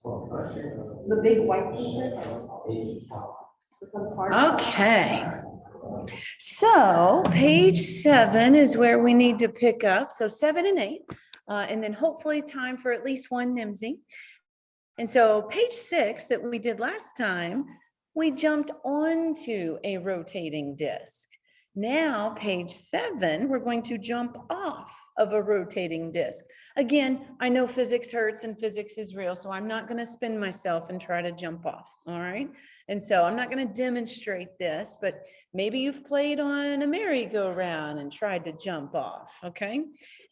The big white picture. Okay. So page 7 is where we need to pick up. So 7 and 8, and then hopefully time for at least one NIMSY. And so page 6 that we did last time, we jumped onto a rotating disc. Now, page 7, we're going to jump off of a rotating disc. Again, I know physics hurts and physics is real, so I'm not going to spin myself and try to jump off, all right? And so I'm not going to demonstrate this, but maybe you've played on a merry-go-round and tried to jump off, okay?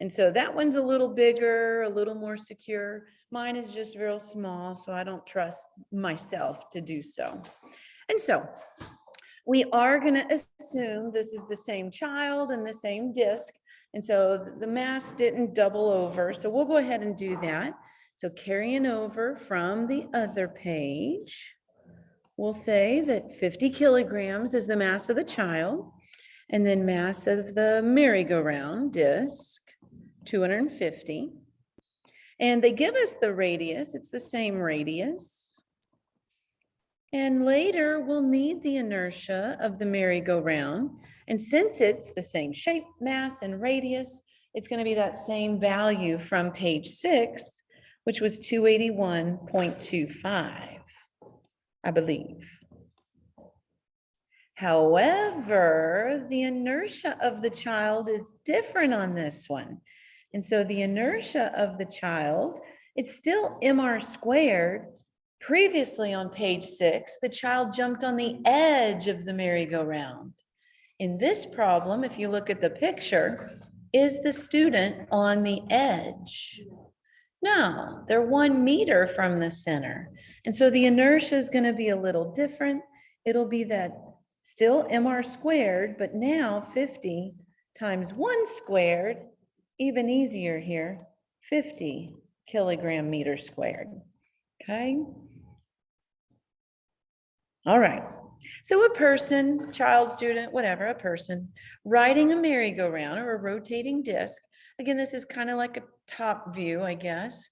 And so that one's a little bigger, a little more secure. Mine is just real small, so I don't trust myself to do so. And so we are going to assume this is the same child and the same disc. And so the mass didn't double over. So we'll go ahead and do that. So carrying over from the other page, we'll say that 50 kilograms is the mass of the child. And then mass of the merry-go-round disc, 250. And they give us the radius. It's the same radius. And later we'll need the inertia of the merry-go-round. And since it's the same shape, mass, and radius, it's going to be that same value from page 6, which was 281.25, I believe. However, the inertia of the child is different on this one. And so the inertia of the child, it's still mr squared. Previously on page 6, the child jumped on the edge of the merry-go-round. In this problem, if you look at the picture, is the student on the edge? No, they're 1 meter from the center. And so the inertia is going to be a little different. It'll be that still mr squared, but now 50 times 1 squared, even easier here, 50 kilogram meter squared. Okay. All right. So a person, child, student, whatever, a person riding a merry-go-round or a rotating disc. Again, this is kind of like a top view, I guess.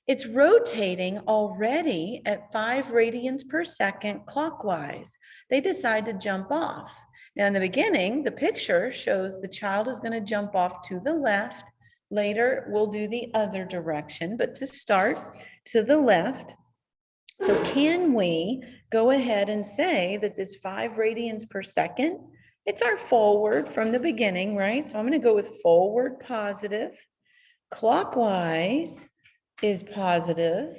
It's rotating already at 5 radians per second clockwise. They decide to jump off. Now, in the beginning, the picture shows the child is going to jump off to the left. Later, we'll do the other direction, but to start to the left. So can we go ahead and say that this 5 radians per second, it's our forward from the beginning, right? So I'm going to go with forward positive. Clockwise is positive.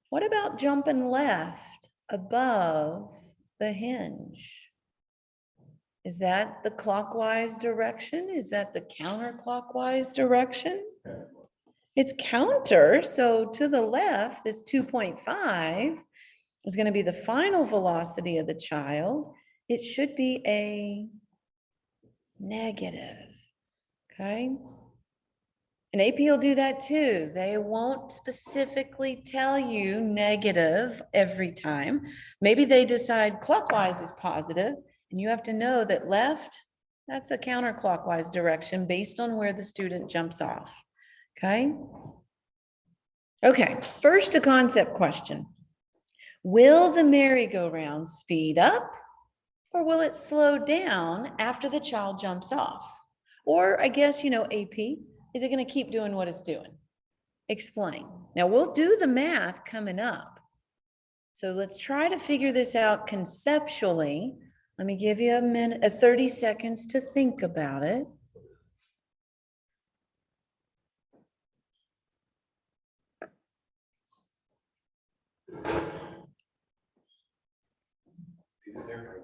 What about jumping left above the hinge? Is that the clockwise direction? Is that the counterclockwise direction? It's counter, so to the left, this 2.5 is going to be the final velocity of the child. It should be a negative, okay? And AP will do that too. They won't specifically tell you negative every time. Maybe they decide clockwise is positive, and you have to know that left, that's a counterclockwise direction based on where the student jumps off. Okay. Okay, first a concept question. Will the merry-go-round speed up or will it slow down after the child jumps off? Or I guess, you know, AP, is it going to keep doing what it's doing? Explain. Now we'll do the math coming up. So let's try to figure this out conceptually. Let me give you a minute, 30 seconds to think about it.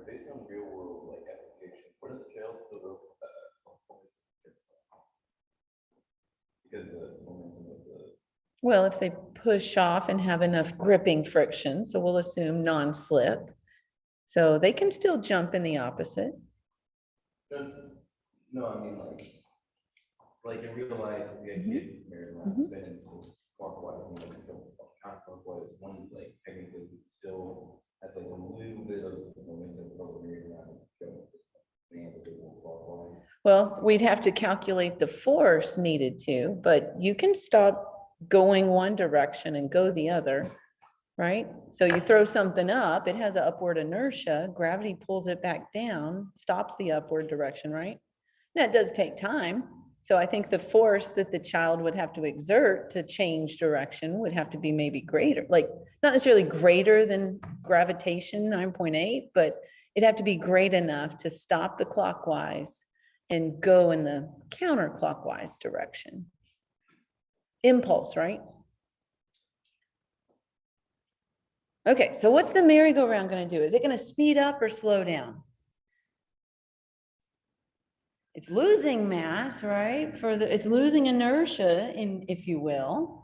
Based on real world like application, what are the jails still go because the momentum of the Well, if they push off and have enough gripping friction, so we'll assume non-slip. So they can still jump in the opposite. no, I mean like in real life, the kid married around spinning clockwise and like counterclockwise, one like technically it's still has like a little bit of momentum over married around Well, we'd have to calculate the force needed to, but you can stop going one direction and go the other, right? So you throw something up, it has an upward inertia, gravity pulls it back down, stops the upward direction, right? Now, it does take time. So I think the force that the child would have to exert to change direction would have to be maybe greater, like not necessarily greater than gravitation 9.8, but it'd have to be great enough to stop the clockwise and go in the counterclockwise direction. Impulse, right? Okay, so what's the merry-go-round going to do? Is it going to speed up or slow down? It's losing mass, right? It's losing inertia, if you will.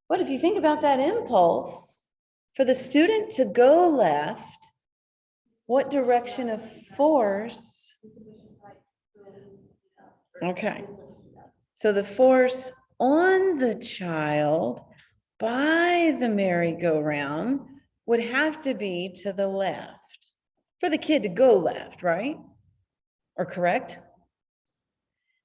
But if you think about that impulse, for the student to go left, what direction of force? Okay. So the force on the child by the merry-go-round would have to be to the left for the kid to go left, right? Or correct?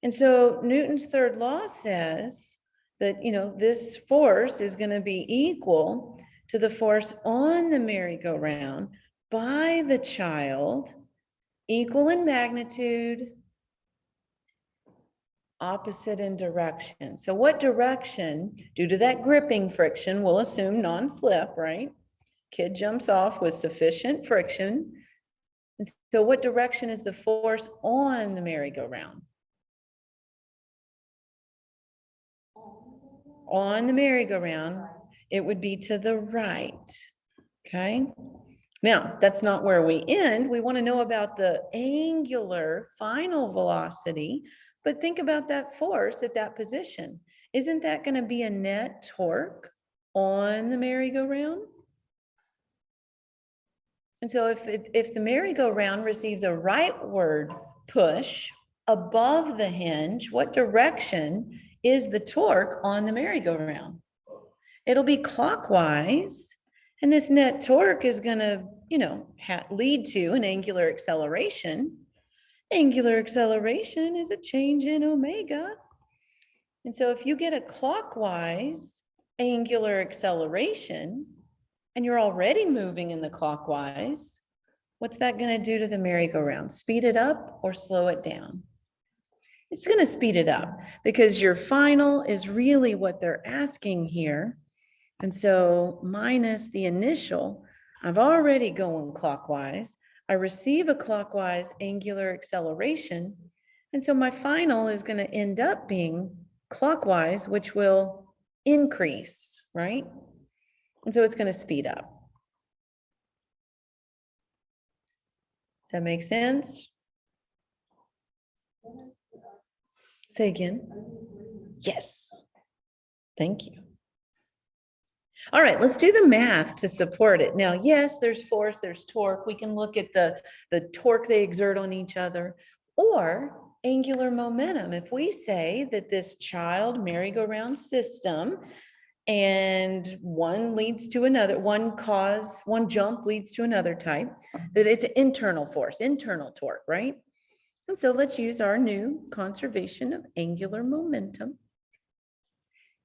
And so Newton's third law says that, this force is going to be equal to the force on the merry-go-round by the child, equal in magnitude, opposite in direction. So what direction, due to that gripping friction, we'll assume non-slip, right? Kid jumps off with sufficient friction. And so what direction is the force on the merry-go-round? On the merry-go-round, it would be to the right, okay? Now, that's not where we end. We want to know about the angular final velocity, but think about that force at that position. Isn't that going to be a net torque on the merry-go-round? And so if the merry-go-round receives a rightward push above the hinge, what direction is the torque on the merry-go-round? It'll be clockwise, and this net torque is going to, lead to an angular acceleration. Angular acceleration is a change in omega. And so if you get a clockwise angular acceleration, and you're already moving in the clockwise, what's that going to do to the merry-go-round? Speed it up or slow it down? It's going to speed it up because your final is really what they're asking here. And so minus the initial, I've already going clockwise. I receive a clockwise angular acceleration. And so my final is going to end up being clockwise, which will increase, right? And so it's going to speed up. Does that make sense? Say again. Yes. Thank you. All right, let's do the math to support it. Now, yes, there's force, there's torque. We can look at the torque they exert on each other, or angular momentum. If we say that this child merry-go-round system, and one leads to another, one jump leads to another type, that it's an internal force, internal torque, right? And so let's use our new conservation of angular momentum.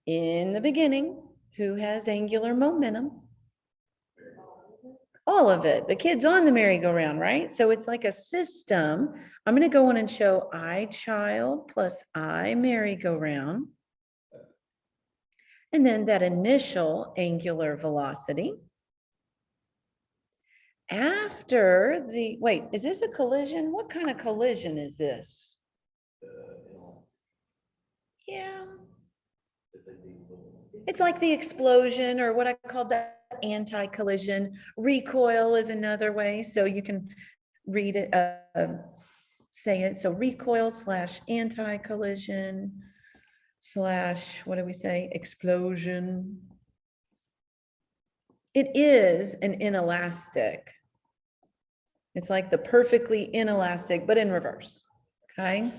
In the beginning, who has angular momentum? All of it. The kid's on the merry-go-round, right? So it's like a system. I'm going to go in and show I child plus I merry-go-round. And then that initial angular velocity. After the, wait, is this a collision? What kind of collision is this? Yeah. It's like the explosion, or what I call that anti-collision. Recoil is another way. So you can read it, say it. So recoil / anti-collision / what do we say? Explosion. It is an inelastic. It's like the perfectly inelastic, but in reverse, okay?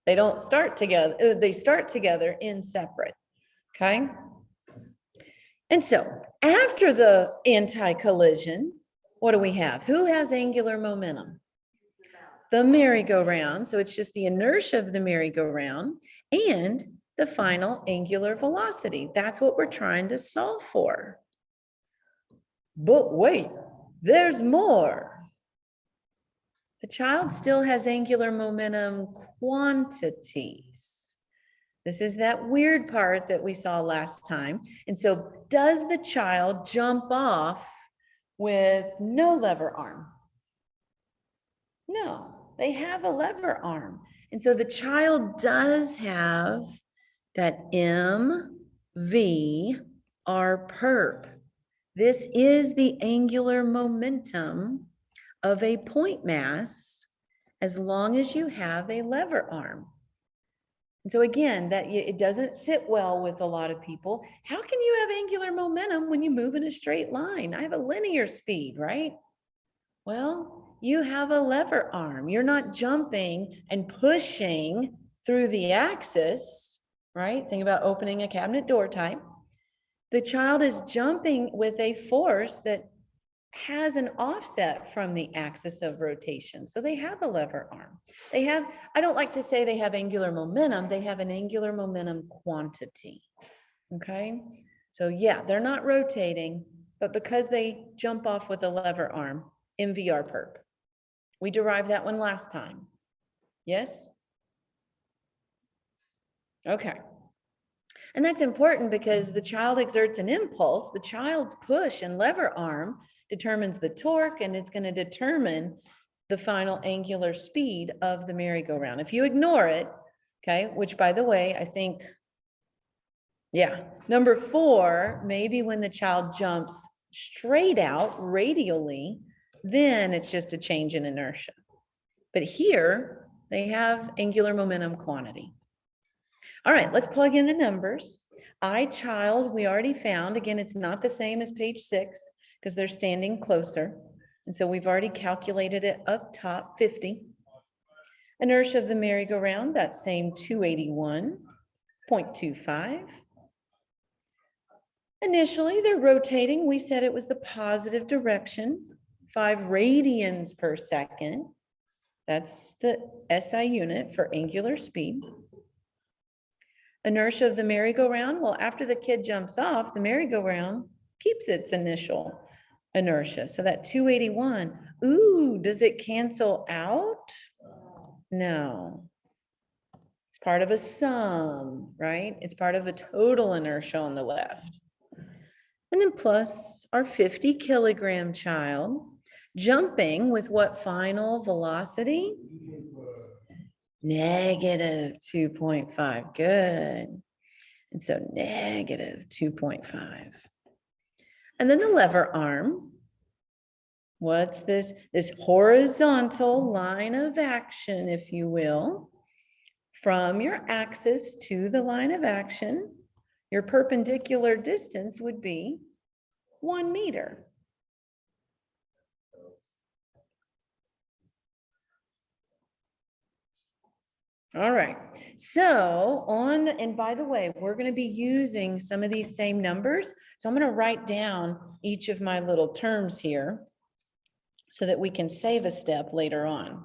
They don't start together, they start together in separate, okay? And so after the anti-collision, what do we have? Who has angular momentum? The merry-go-round. So it's just the inertia of the merry-go-round and the final angular velocity. That's what we're trying to solve for. But wait, there's more. The child still has angular momentum quantities. This is that weird part that we saw last time. And so does the child jump off with no lever arm? No, they have a lever arm. And so the child does have that mv r perp. This is the angular momentum of a point mass as long as you have a lever arm. And so again, that it doesn't sit well with a lot of people. How can you have angular momentum when you move in a straight line? I have a linear speed, right? Well, you have a lever arm. You're not jumping and pushing through the axis, right? Think about opening a cabinet door type. The child is jumping with a force that has an offset from the axis of rotation. So they have a lever arm. They have, I don't like to say they have angular momentum, they have an angular momentum quantity. Okay, so yeah, they're not rotating, but because they jump off with a lever arm, MVR perp. We derived that one last time. Yes? Okay. And that's important because the child exerts an impulse. The child's push and lever arm determines the torque, and it's going to determine the final angular speed of the merry-go-round. If you ignore it, okay, which by the way, I think, yeah, number 4, maybe when the child jumps straight out radially, then it's just a change in inertia. But here they have angular momentum quantity. All right, let's plug in the numbers. I child, we already found, again, it's not the same as page 6 because they're standing closer. And so we've already calculated it up top, 50. Inertia of the merry-go-round, that same 281.25. Initially, they're rotating. We said it was the positive direction, 5 radians per second. That's the SI unit for angular speed. Inertia of the merry-go-round, well, after the kid jumps off, the merry-go-round keeps its initial inertia. So that 281, ooh, does it cancel out? No. It's part of a sum, right? It's part of a total inertia on the left. And then plus our 50 kilogram child jumping with what final velocity? Negative 2.5, good. And so negative 2.5. And then the lever arm, what's this? This horizontal line of action, if you will, from your axis to the line of action, your perpendicular distance would be 1 meter. All right, so and by the way, we're going to be using some of these same numbers. So I'm going to write down each of my little terms here so that we can save a step later on.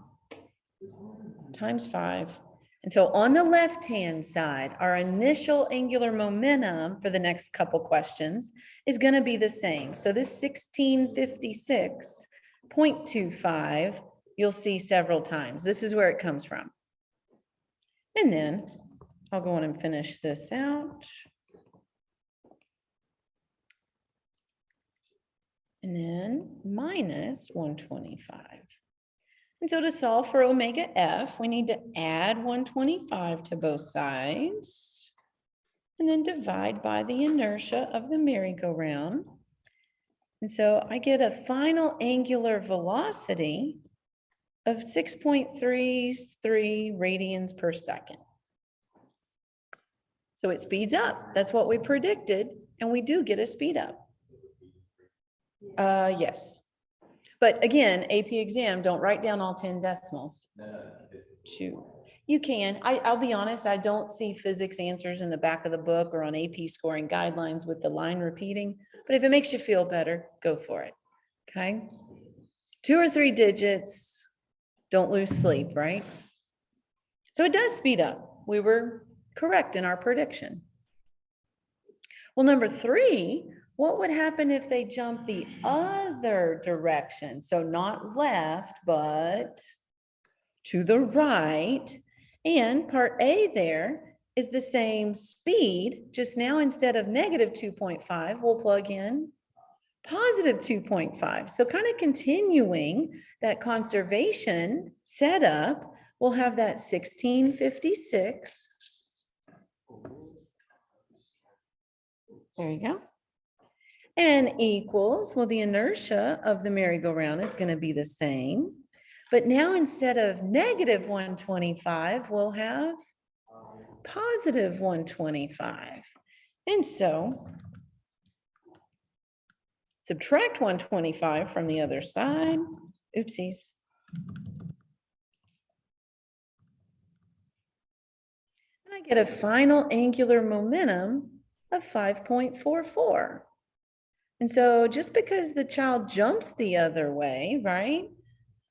Times 5. And so on the left-hand side, our initial angular momentum for the next couple questions is going to be the same. So this 1656.25, you'll see several times. This is where it comes from. And then I'll go on and finish this out. And then minus 125. And so to solve for omega F, we need to add 125 to both sides and then divide by the inertia of the merry-go-round. And so I get a final angular velocity of 6.33 radians per second. So it speeds up. That's what we predicted. And we do get a speed up. Yes. But again, AP exam, don't write down all 10 decimals. Two. You can. I'll be honest, I don't see physics answers in the back of the book or on AP scoring guidelines with the line repeating. But if it makes you feel better, go for it. Okay. 2 or 3 digits. Don't lose sleep, right? So it does speed up. We were correct in our prediction. Well, number 3, what would happen if they jump the other direction? So not left, but to the right. And part A there is the same speed, just now instead of negative 2.5, we'll plug in positive 2.5. So kind of continuing that conservation setup, we'll have that 1656. There you go. And equals, well, the inertia of the merry-go-round is going to be the same. But now instead of negative 125, we'll have positive 125. And so subtract 125 from the other side. Oopsies. And I get a final angular momentum of 5.44. And so just because the child jumps the other way, right,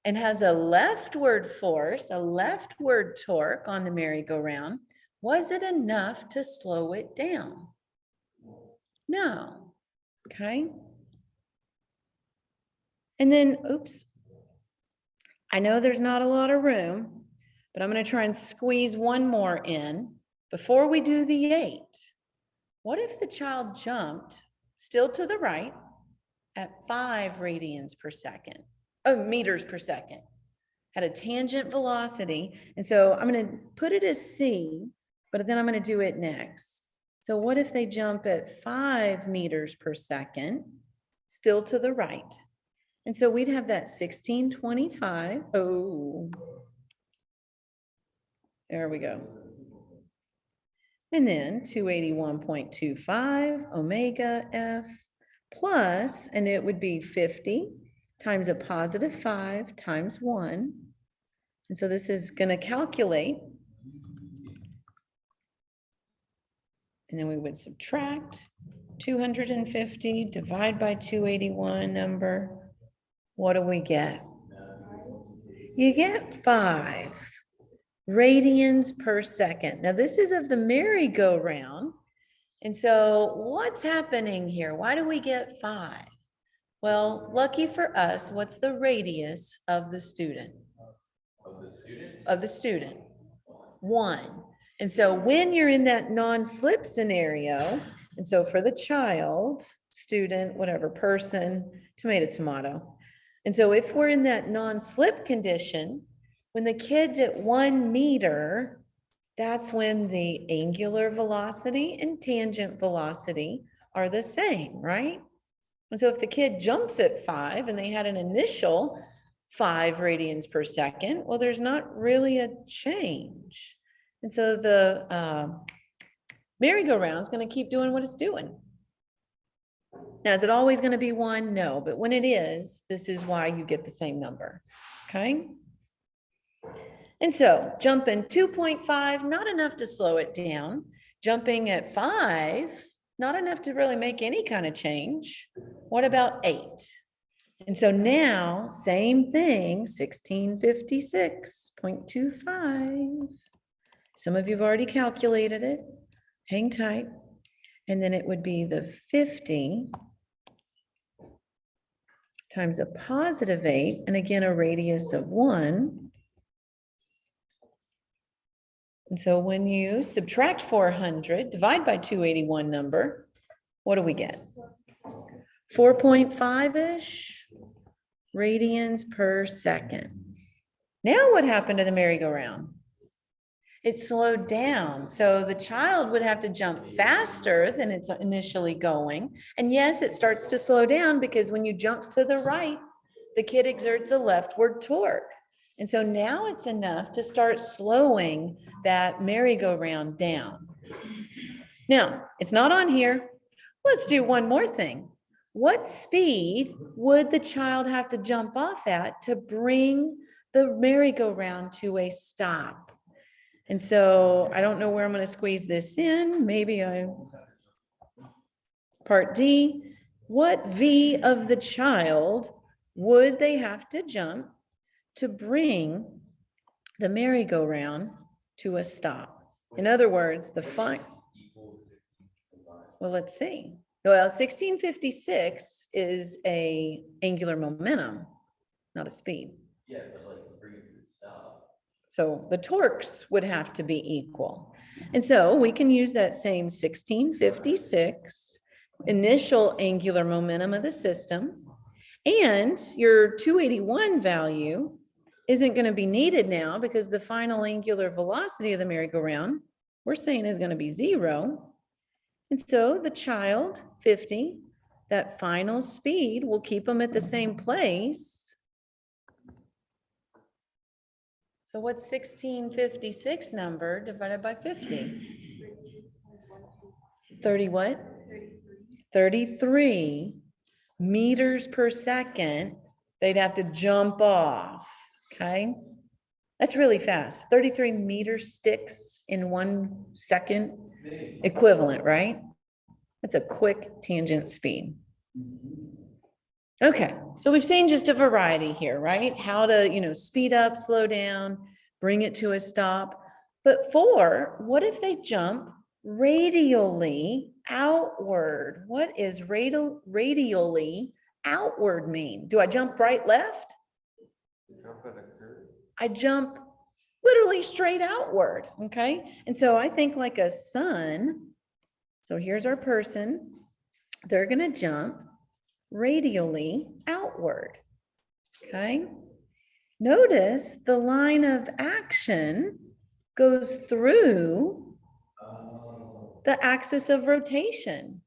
and has a leftward force, a leftward torque on the merry-go-round, was it enough to slow it down? No. Okay. And then, oops, I know there's not a lot of room, but I'm going to try and squeeze one more in before we do the 8. What if the child jumped still to the right at 5 radians per second? Oh, meters per second, had a tangent velocity. And so I'm going to put it as C, but then I'm going to do it next. So what if they jump at 5 meters per second, still to the right? And so we'd have that 1625. Oh, there we go. And then 281.25 omega F plus, and it would be 50 times a positive 5 times 1. And so this is going to calculate. And then we would subtract 250, divide by 281 number. What do we get? You get 5 radians per second. Now this is of the merry-go-round. And so what's happening here? Why do we get 5? Well, lucky for us, what's the radius of the student? Of the student? 1. And so when you're in that non-slip scenario, and so for the child, student, whatever, person, tomato, tomato. And so if we're in that non-slip condition, when the kid's at 1 meter, that's when the angular velocity and tangent velocity are the same, right? And so if the kid jumps at 5 and they had an initial 5 radians per second, well, there's not really a change. And so the merry-go-round is going to keep doing what it's doing. Now, is it always going to be 1? No, but when it is, this is why you get the same number, okay? And so jumping 2.5, not enough to slow it down. Jumping at 5, not enough to really make any kind of change. What about 8? And so now, same thing, 1656.25. Some of you have already calculated it. Hang tight. And then it would be the 50 times a positive 8, and again, a radius of 1. And so when you subtract 400, divide by 281 number, what do we get? 4.5-ish radians per second. Now what happened to the merry-go-round? It slowed down. So the child would have to jump faster than it's initially going. And yes, it starts to slow down because when you jump to the right, the kid exerts a leftward torque. And so now it's enough to start slowing that merry-go-round down. Now, it's not on here. Let's do one more thing. What speed would the child have to jump off at to bring the merry-go-round to a stop? And so I don't know where I'm going to squeeze this in. Maybe part D, what V of the child would they have to jump to bring the merry-go-round to a stop? In other words, the Equals 16.5. well, let's see. Well, 1656 is a angular momentum, not a speed. Yeah, but like to bring it to the stop. So the torques would have to be equal. And so we can use that same 1656 initial angular momentum of the system. And your 281 value isn't going to be needed now because the final angular velocity of the merry-go-round, we're saying is going to be 0. And so the child, 50, that final speed will keep them at the same place. So what's 1656 number divided by 50? 30 what? 33 meters per second. They'd have to jump off, okay? That's really fast. 33 meter sticks in 1 second equivalent, right? That's a quick tangent speed. Okay, so we've seen just a variety here, right? How to, speed up, slow down, bring it to a stop. But what if they jump radially outward? What is radially outward mean? Do I jump right, left? I jump literally straight outward, okay? And so I think like a sun. So here's our person. They're gonna jump radially outward, okay? Notice the line of action goes through the axis of rotation.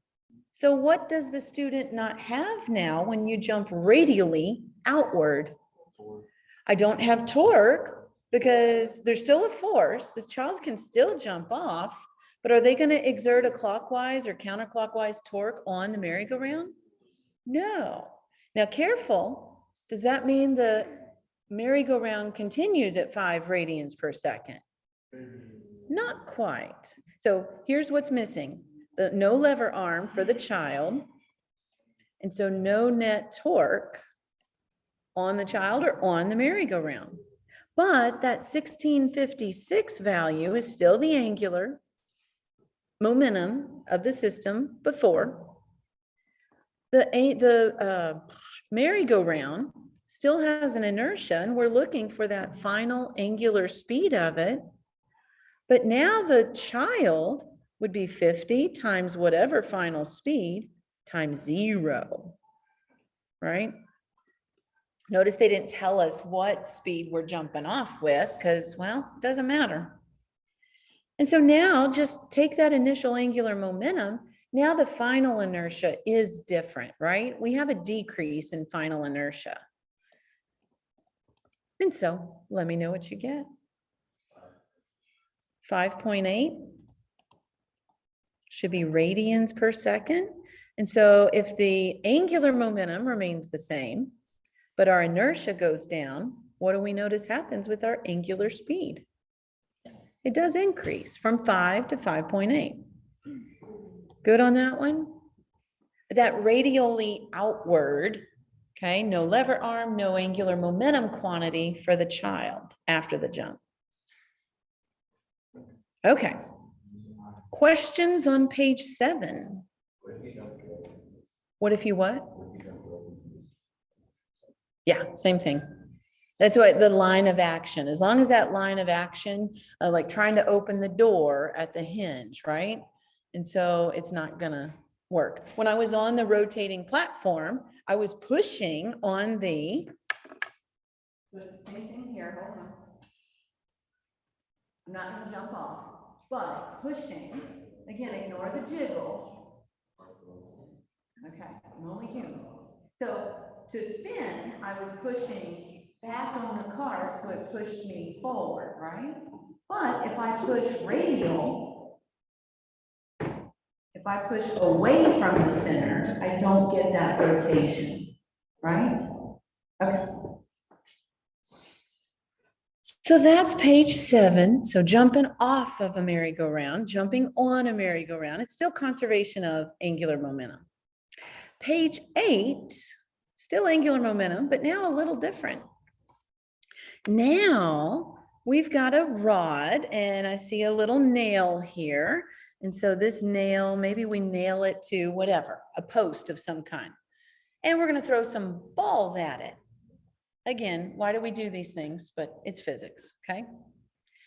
So what does the student not have now when you jump radially outward? I don't have torque because there's still a force. This child can still jump off, but are they going to exert a clockwise or counterclockwise torque on the merry-go-round? No. Now careful, does that mean the merry-go-round continues at 5 radians per second? Not quite. So here's what's missing. No lever arm for the child. And so no net torque on the child or on the merry-go-round. But that 1656 value is still the angular momentum of the system before. The merry-go-round still has an inertia, and we're looking for that final angular speed of it. But now the child would be 50 times whatever final speed times 0, right? Notice they didn't tell us what speed we're jumping off with because, well, it doesn't matter. And so now just take that initial angular momentum. Now the final inertia is different, right? We have a decrease in final inertia. And so let me know what you get. 5.8 should be radians per second. And so if the angular momentum remains the same, but our inertia goes down, what do we notice happens with our angular speed? It does increase from 5 to 5.8. Good on that one? That radially outward, okay, no lever arm, no angular momentum quantity for the child after the jump. Okay. Questions on page 7? What if you what? Yeah, same thing. That's what the line of action, as long as that line of action, like trying to open the door at the hinge, right? And so it's not gonna work. When I was on the rotating platform, I was pushing on the, so it's the same thing here, hold on. I'm not gonna jump off, but pushing, again, ignore the jiggle. Okay, I'm only human. So to spin, I was pushing back on the cart, so it pushed me forward, right? But if I push radial, if I push away from the center, I don't get that rotation, right? Okay. So that's page 7. So jumping off of a merry-go-round, jumping on a merry-go-round, it's still conservation of angular momentum. Page 8, still angular momentum, but now a little different. Now we've got a rod and I see a little nail here. And so this nail, maybe we nail it to whatever, a post of some kind. And we're going to throw some balls at it. Again, why do we do these things? But it's physics, okay?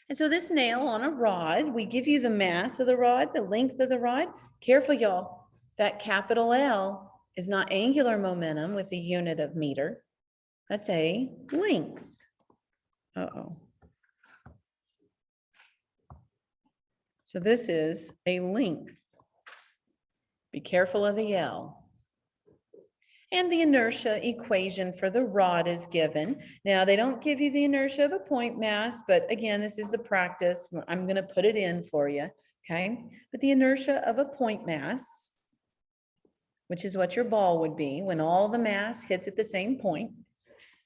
And so this nail on a rod, we give you the mass of the rod, the length of the rod. Careful, y'all. That capital L is not angular momentum with a unit of meter. That's a length. Uh-oh. So this is a length. Be careful of the L. And the inertia equation for the rod is given. Now, they don't give you the inertia of a point mass, but again, this is the practice. I'm going to put it in for you, okay? But the inertia of a point mass, which is what your ball would be when all the mass hits at the same point,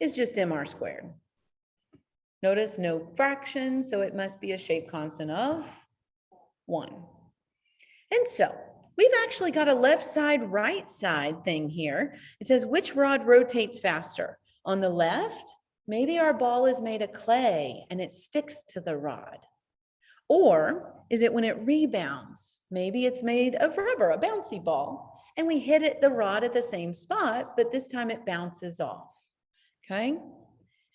is just mr squared. Notice no fraction, so it must be a shape constant of 1. And so we've actually got a left side, right side thing here. It says, which rod rotates faster? On the left, maybe our ball is made of clay and it sticks to the rod. Or is it when it rebounds? Maybe it's made of rubber, a bouncy ball, and we hit the rod at the same spot, but this time it bounces off, okay?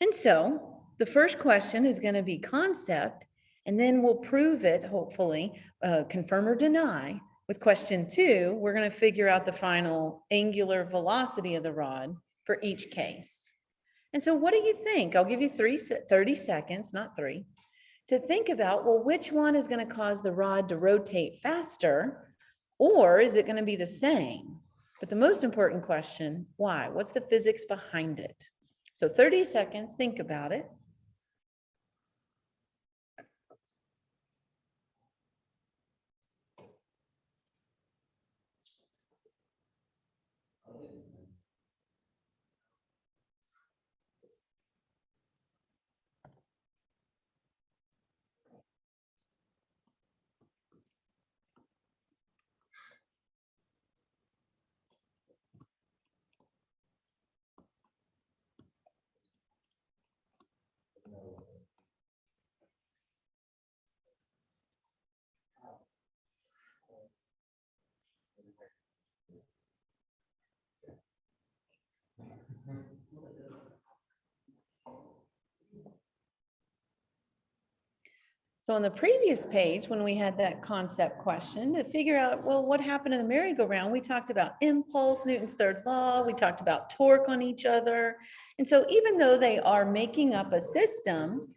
And so the first question is going to be concept, and then we'll prove it, hopefully, confirm or deny. With question 2, we're going to figure out the final angular velocity of the rod for each case. And so what do you think? I'll give you 30 seconds, not 3, to think about, well, which one is going to cause the rod to rotate faster, or is it going to be the same? But the most important question, why? What's the physics behind it? So 30 seconds, think about it. So on the previous page, when we had that concept question to figure out, well, what happened in the merry-go-round, we talked about impulse, Newton's third law, we talked about torque on each other. And so even though they are making up a system,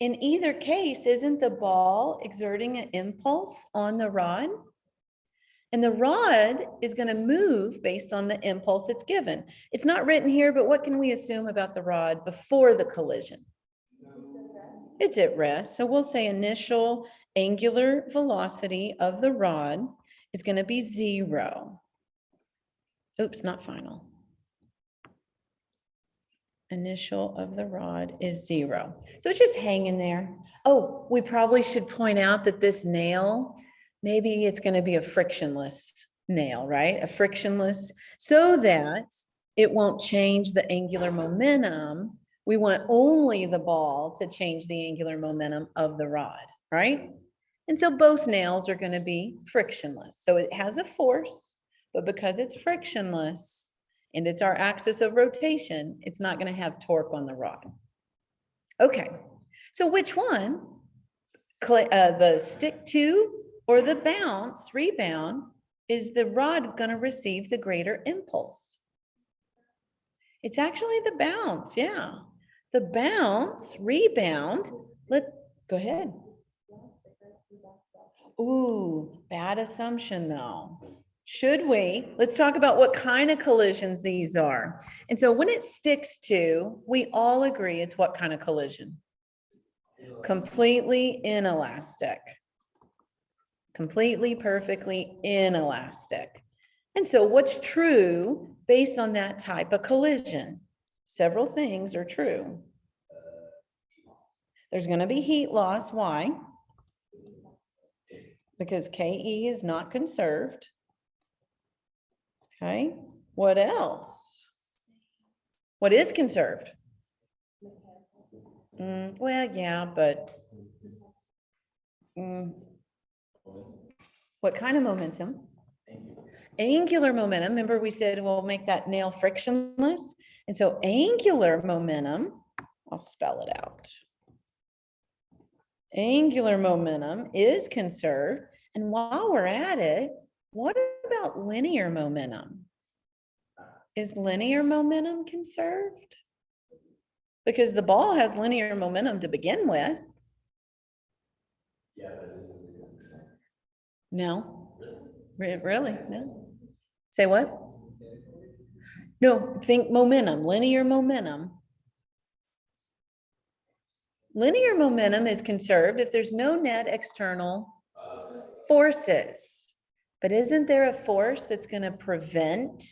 in either case, isn't the ball exerting an impulse on the rod? And the rod is going to move based on the impulse it's given. It's not written here, but what can we assume about the rod before the collision? It's at rest. So we'll say initial angular velocity of the rod is going to be 0. Oops, not final. Initial of the rod is 0. So it's just hanging there. Oh, we probably should point out that this nail, maybe it's going to be a frictionless nail, right? A frictionless, so that it won't change the angular momentum. We want only the ball to change the angular momentum of the rod, right? And so both nails are going to be frictionless. So it has a force, but because it's frictionless and it's our axis of rotation, it's not going to have torque on the rod. Okay, so which one, the stick to or the bounce, rebound, is the rod going to receive the greater impulse? It's actually the bounce, yeah. The bounce, rebound, go ahead. Ooh, bad assumption though. Should we? Let's talk about what kind of collisions these are. And so when it sticks to, we all agree it's what kind of collision? Completely inelastic. Completely, perfectly inelastic. And so what's true based on that type of collision? Several things are true. There's going to be heat loss. Why? Because KE is not conserved. Okay. What else? What is conserved? Well, yeah, but mm, what kind of momentum? Angular momentum. Remember we said we'll make that nail frictionless. And so angular momentum, I'll spell it out. Angular momentum is conserved. And while we're at it, what about linear momentum? Is linear momentum conserved? Because the ball has linear momentum to begin with. Yeah. No, really, no. Say what? No, think momentum, linear momentum. Linear momentum is conserved if there's no net external forces. But isn't there a force that's going to prevent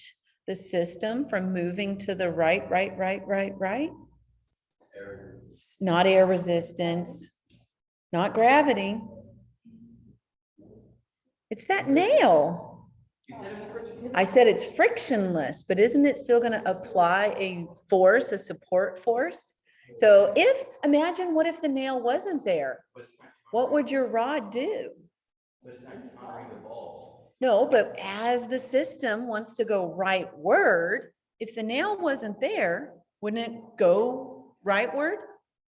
the system from moving to the right? Not air resistance, not gravity. It's that nail. I said it's frictionless, but isn't it still going to apply a force, a support force? So imagine what if the nail wasn't there? What would your rod do? No, but as the system wants to go rightward, if the nail wasn't there, wouldn't it go rightward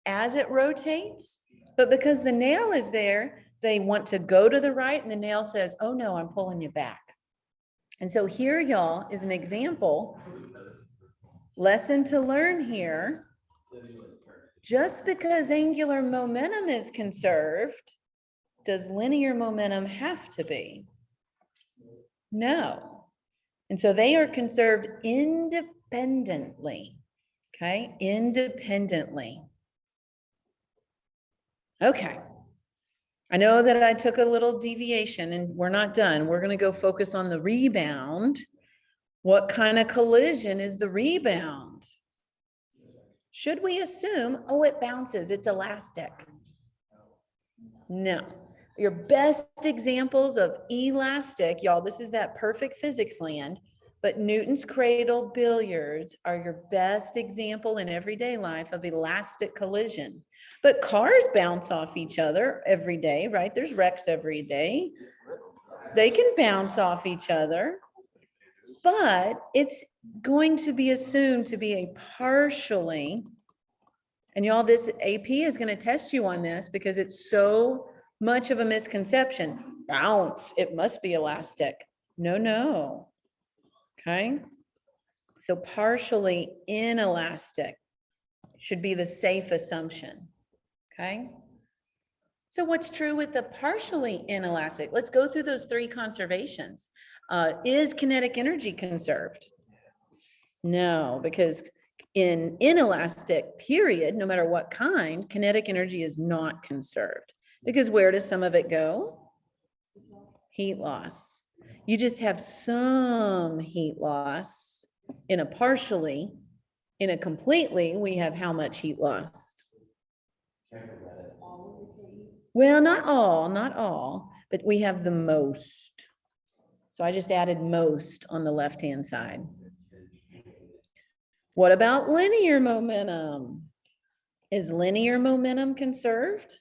as it rotates? But because the nail is there, they want to go to the right, and the nail says, oh no, I'm pulling you back. And so here, y'all, is an example. Lesson to learn here. Just because angular momentum is conserved, does linear momentum have to be? No. And so they are conserved independently. Okay, independently. Okay. I know that I took a little deviation and we're not done. We're going to go focus on the rebound. What kind of collision is the rebound? Should we assume, oh, it bounces, it's elastic? No. Your best examples of elastic, y'all, this is that perfect physics land, but Newton's cradle billiards are your best example in everyday life of elastic collision. But cars bounce off each other every day, right? There's wrecks every day. They can bounce off each other, but it's going to be assumed to be a partially, and y'all, this AP is going to test you on this because it's so much of a misconception. Bounce, it must be elastic. No. Okay. So partially inelastic should be the safe assumption. Okay. So what's true with the partially inelastic? Let's go through those three conservations. Is kinetic energy conserved? No, because in inelastic period, no matter what kind, kinetic energy is not conserved. Because where does some of it go? Heat loss. You just have some heat loss in a partially. In a completely, we have how much heat lost? Well, not all, but we have the most. So I just added most on the left-hand side. What about linear momentum? Is linear momentum conserved?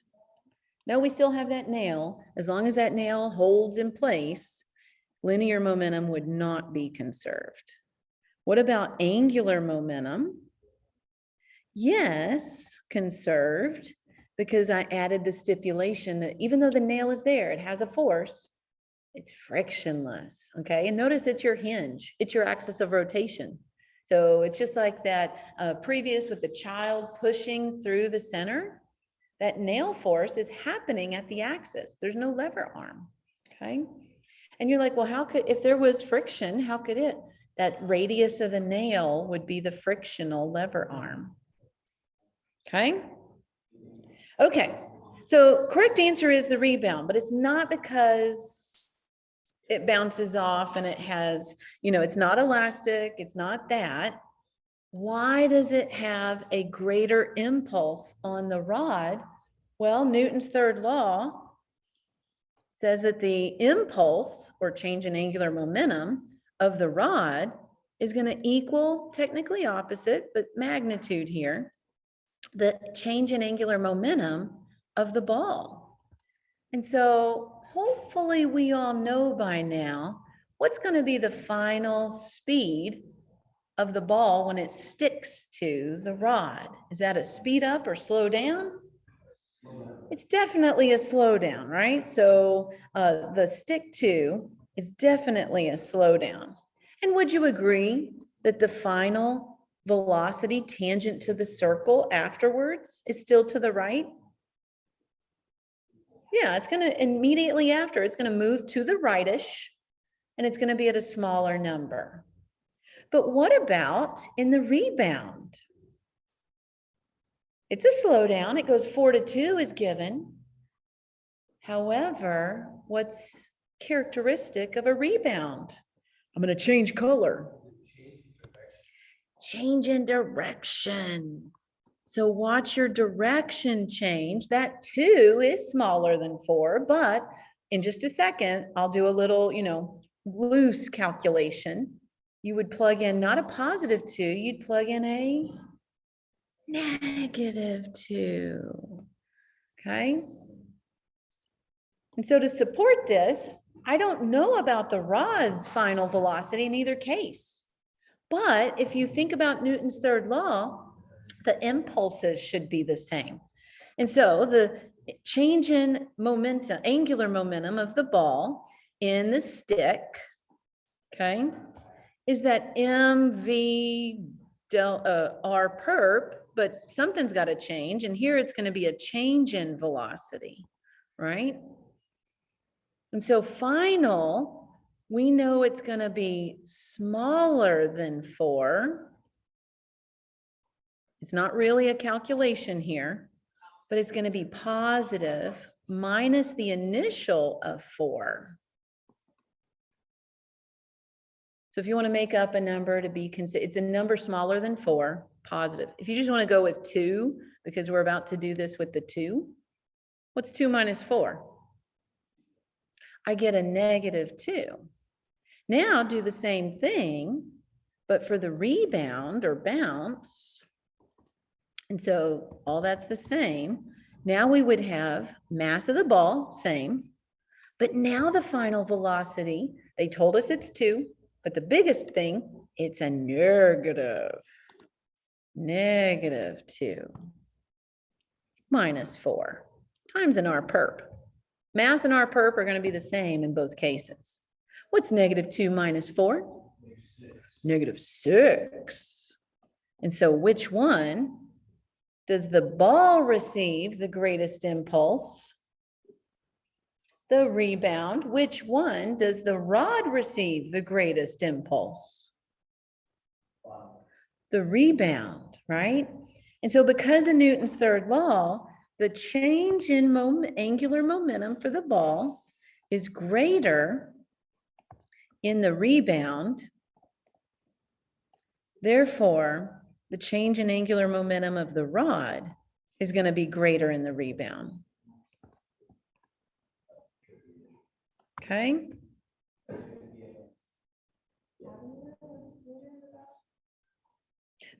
No, we still have that nail. As long as that nail holds in place, linear momentum would not be conserved. What about angular momentum? Yes, conserved, because I added the stipulation that even though the nail is there, it has a force, it's frictionless, okay? And notice it's your hinge, it's your axis of rotation. So it's just like that previous with the child pushing through the center, that nail force is happening at the axis. There's no lever arm, okay? And you're like, well, how could, if there was friction, how could it? That radius of the nail would be the frictional lever arm, okay? Okay, so correct answer is the rebound, but it's not because it bounces off and it has, it's not elastic, it's not that. Why does it have a greater impulse on the rod? Well, Newton's third law says that the impulse or change in angular momentum of the rod is going to equal, technically opposite, but magnitude here, the change in angular momentum of the ball. And so hopefully we all know by now what's going to be the final speed of the ball when it sticks to the rod. Is that a speed up or slow down? It's definitely a slowdown, right? So the stick to is definitely a slowdown. And would you agree that the final velocity tangent to the circle afterwards is still to the right? Yeah, it's going to immediately after, it's going to move to the rightish, and it's going to be at a smaller number. But what about in the rebound? It's a slowdown. It goes 4-2 is given. However, what's characteristic of a rebound? I'm going to change color. Change in direction. So watch your direction change. That 2 is smaller than 4, but in just a second, I'll do a little, loose calculation. You would plug in not a positive 2, you'd plug in a -2. Okay. And so to support this, I don't know about the rod's final velocity in either case. But if you think about Newton's third law, the impulses should be the same. And so the change in momentum, angular momentum of the ball in the stick, okay, is that mv r perp, but something's got to change. And here it's going to be a change in velocity, right? And so final, we know it's going to be smaller than 4. It's not really a calculation here, but it's going to be positive minus the initial of 4. So if you want to make up a number to be considered, it's a number smaller than 4, positive. If you just want to go with 2, because we're about to do this with the 2, what's 2 minus 4? I get a -2. Now do the same thing, but for the rebound or bounce. And so all that's the same. Now we would have mass of the ball, same, but now the final velocity, they told us it's 2, but the biggest thing, it's a -2 minus 4 times an r perp. Mass and r perp are going to be the same in both cases. What's -2 minus 4? -6. And so which one does the ball receive the greatest impulse? The rebound. Which one does the rod receive the greatest impulse? The rebound, right? And so because of Newton's third law, the change in angular momentum for the ball is greater in the rebound. Therefore, the change in angular momentum of the rod is going to be greater in the rebound. Okay.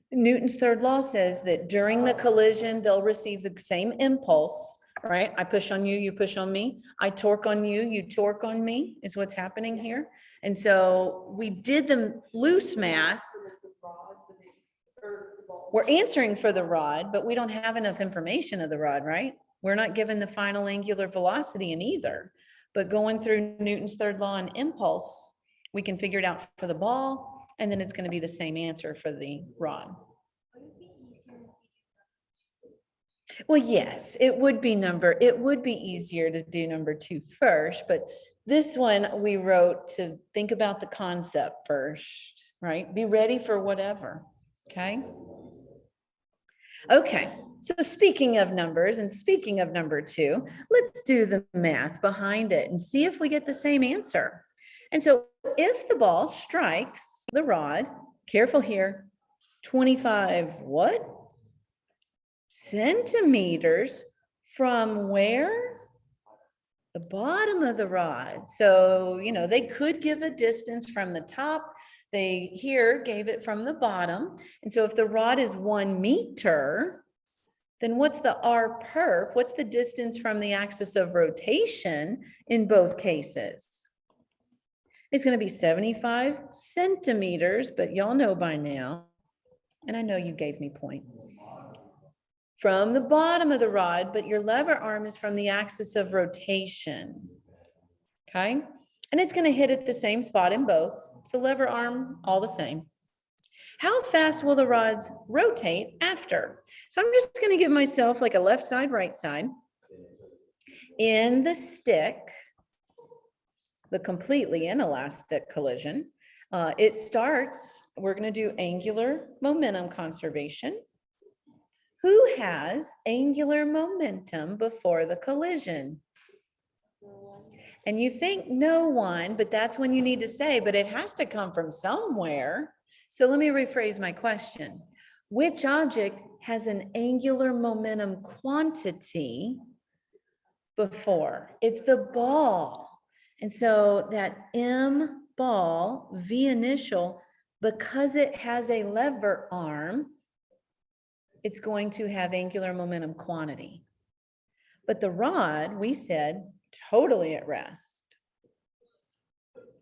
Newton's third law says that during the collision, they'll receive the same impulse, right? I push on you, you push on me. I torque on you, you torque on me, is what's happening here. And so we did the loose math. We're answering for the rod, but we don't have enough information of the rod, right? We're not given the final angular velocity in either. But going through Newton's third law and impulse, we can figure it out for the ball, and then it's going to be the same answer for the rod. Well, yes, it would be easier to do number 2 first, but this one we wrote to think about the concept first, right? Be ready for whatever, okay? Okay, so speaking of numbers and speaking of number 2, let's do the math behind it and see if we get the same answer. And so if the ball strikes the rod, careful here, 25 what? Centimeters from where? The bottom of the rod. So, they could give a distance from the top. They here gave it from the bottom. And so if the rod is 1 meter, then what's the r perp? What's the distance from the axis of rotation in both cases? It's going to be 75 centimeters, but y'all know by now, and I know you gave me point, from the bottom of the rod, but your lever arm is from the axis of rotation. Okay, and it's going to hit at the same spot in both. So lever arm, all the same. How fast will the rods rotate after? So I'm just going to give myself like a left side, right side. In the stick, the completely inelastic collision, it starts, we're going to do angular momentum conservation. Who has angular momentum before the collision? And you think no one, but that's when you need to say, but it has to come from somewhere. So let me rephrase my question. Which object has an angular momentum quantity before? It's the ball. And so that M ball, V initial, because it has a lever arm, it's going to have angular momentum quantity. But the rod, we said, totally at rest,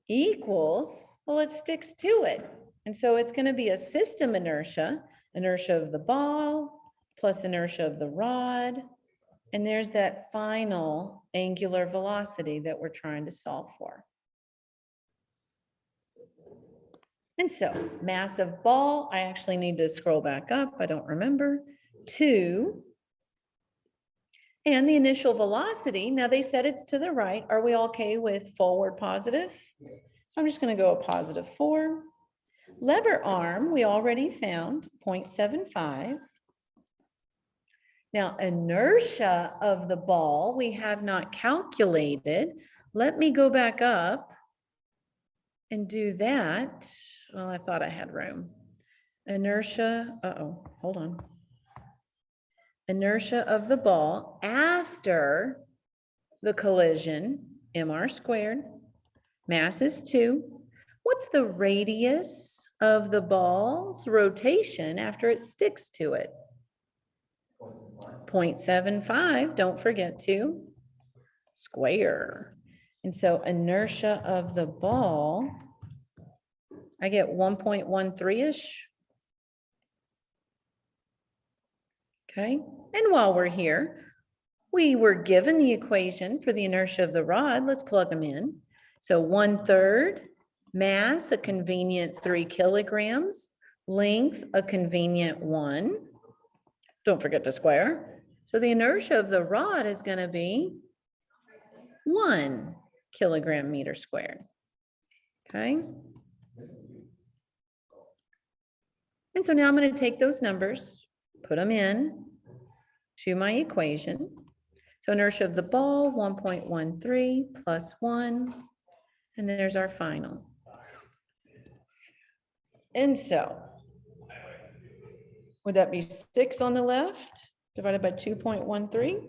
equals, well, it sticks to it. And so it's going to be a system inertia, inertia of the ball plus inertia of the rod. And there's that final angular velocity that we're trying to solve for. And so mass of ball, I actually need to scroll back up. I don't remember. 2. And the initial velocity, now they said it's to the right. Are we all okay with forward positive? So I'm just going to go a positive 4. Lever arm, we already found 0.75. Now, inertia of the ball, we have not calculated. Let me go back up and do that. Well, I thought I had room. Inertia, hold on. Inertia of the ball after the collision, mr squared, mass is 2. What's the radius of the ball's rotation after it sticks to it? 0.75, don't forget to square. And so inertia of the ball, I get 1.13-ish. Okay, and while we're here, we were given the equation for the inertia of the rod. Let's plug them in. So 1/3, mass, a convenient 3 kilograms, length, a convenient 1. Don't forget to square. So the inertia of the rod is going to be 1 kilogram meter squared. Okay. And so now I'm going to take those numbers, put them in to my equation. So inertia of the ball, 1.13 plus 1. And then there's our final. And so would that be 6 on the left divided by 2.13?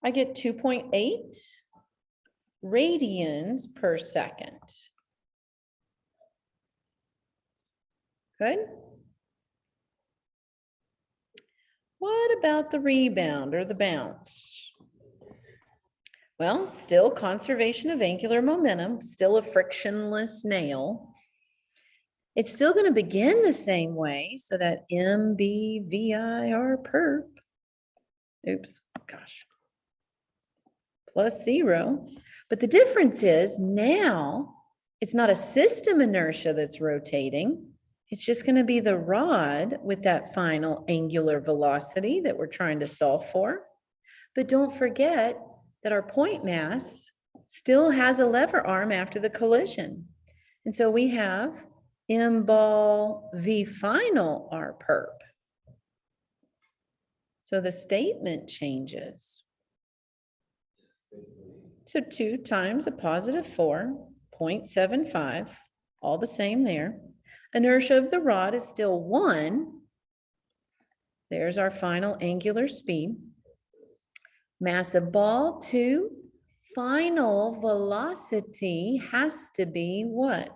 I get 2.8 radians per second. Good. What about the rebound or the bounce? Well, still conservation of angular momentum, still a frictionless nail. It's still going to begin the same way, so that MBVIR perp, oops, gosh, plus 0. But the difference is now it's not a system inertia that's rotating. It's just going to be the rod with that final angular velocity that we're trying to solve for. But don't forget that our point mass still has a lever arm after the collision. And so we have M ball V final R perp. So the statement changes. So 2 times a positive 4, 0.75, all the same there. Inertia of the rod is still 1. There's our final angular speed. Mass of ball 2. Final velocity has to be what?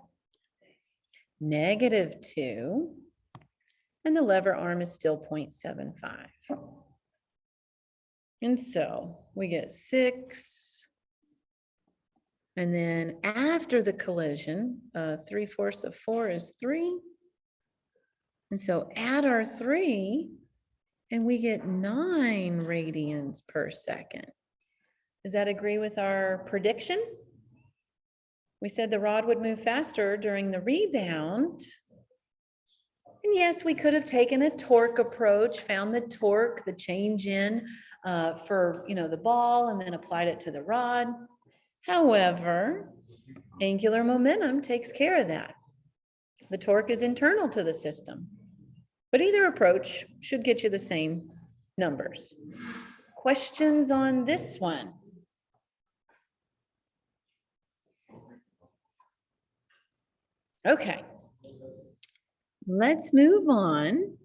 -2. and the lever arm is still 0.75. And so we get 6. And then after the collision, 3/4 of 4 is 3. And so add our 3 and we get 9 radians per second. Does that agree with our prediction? We said the rod would move faster during the rebound. And yes, we could have taken a torque approach, found the torque, the change in for the ball, and then applied it to the rod. However, angular momentum takes care of that. The torque is internal to the system, but either approach should get you the same numbers. Questions on this one? Okay. Let's move on